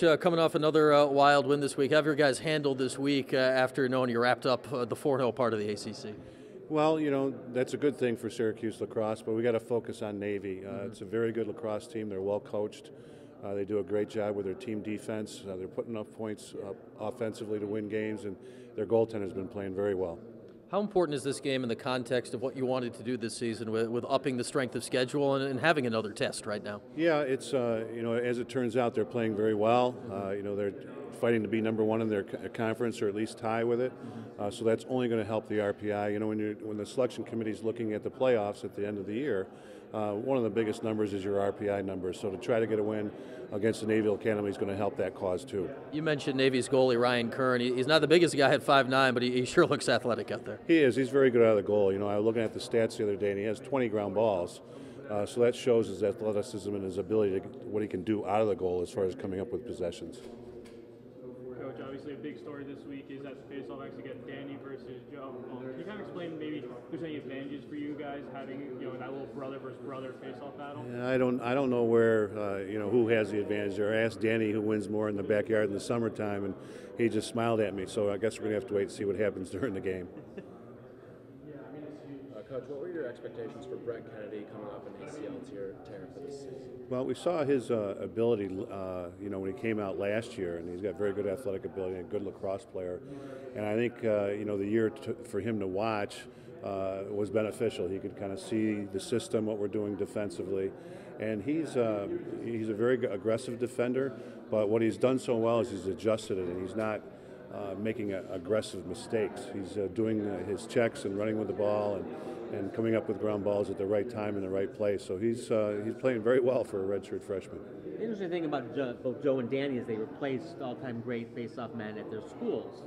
Coming off another wild win this week, how have your guys handled this week after knowing you wrapped up the 4-0 part of the ACC? Well, that's a good thing for Syracuse lacrosse, but we got to focus on Navy. It's a very good lacrosse team. They're well coached. They do a great job with their team defense. They're putting enough points offensively to win games, and their goaltender's been playing very well. How important is this game in the context of what you wanted to do this season with upping the strength of schedule and having another test right now? Yeah, it's as it turns out, they're playing very well. They're fighting to be number one in their conference or at least tie with it. So that's only going to help the RPI. When the selection committee is looking at the playoffs at the end of the year, one of the biggest numbers is your RPI numbers. So to try to get a win against the Naval Academy is going to help that cause too. You mentioned Navy's goalie Ryan Kern. He's not the biggest guy at 5'9", but he sure looks athletic out there. He is. He's very good out of the goal. I was looking at the stats the other day, and he has 20 ground balls. So that shows his athleticism and his ability to what he can do out of the goal as far as coming up with possessions. Coach, obviously a big story this week is that the faceoff actually got Danny versus Joe. Can you kind of explain maybe if there's any advantages for you guys having that little brother versus brother faceoff battle? Yeah, I don't know where who has the advantage there. I asked Danny who wins more in the backyard in the summertime, and he just smiled at me. So I guess we're gonna have to wait and see what happens during the game. Coach, what were your expectations for Brett Kennedy coming off an ACL tear for this season? Well, we saw his ability, when he came out last year, and he's got very good athletic ability and a good lacrosse player. And I think, the year for him to watch was beneficial. He could kind of see the system, what we're doing defensively. And he's a very aggressive defender, but what he's done so well is he's adjusted it, and he's not making aggressive mistakes. He's doing his checks and running with the ball and coming up with ground balls at the right time in the right place. So he's playing very well for a redshirt freshman. The interesting thing about both Joe and Danny is they replaced all-time great face-off men at their schools.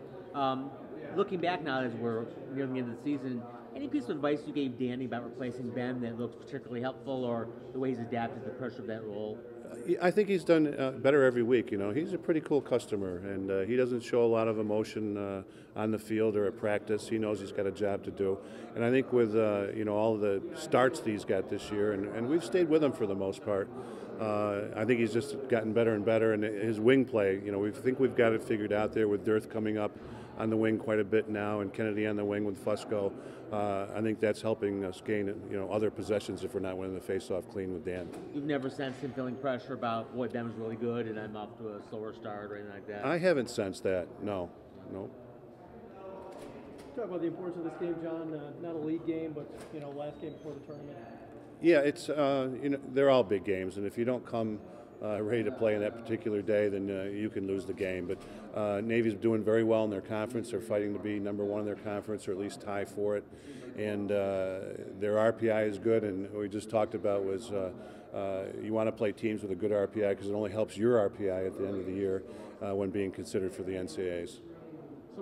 Looking back now as we're near the end of the season, any piece of advice you gave Danny about replacing Ben that looks particularly helpful, or the way he's adapted to the pressure of that role? I think he's done better every week. He's a pretty cool customer, and he doesn't show a lot of emotion on the field or at practice. He knows he's got a job to do, and I think with all the starts that he's got this year, and we've stayed with him for the most part. I think he's just gotten better and better, and his wing play. We think we've got it figured out there with Dearth coming up on the wing quite a bit now, and Kennedy on the wing with Fusco. I think that's helping us gain other possessions if we're not winning the face-off clean with Dan. You've never sensed him feeling pressure about, boy, Ben was really good and I'm off to a slower start or anything like that? I haven't sensed that. No. Talk about the importance of this game, John. Not a league game, but last game before the tournament. Yeah, it's they're all big games, and if you don't come ready to play on that particular day, then you can lose the game. But Navy's doing very well in their conference. They're fighting to be number one in their conference, or at least tie for it. And their RPI is good. And what we just talked about was you want to play teams with a good RPI because it only helps your RPI at the end of the year when being considered for the NCAAs.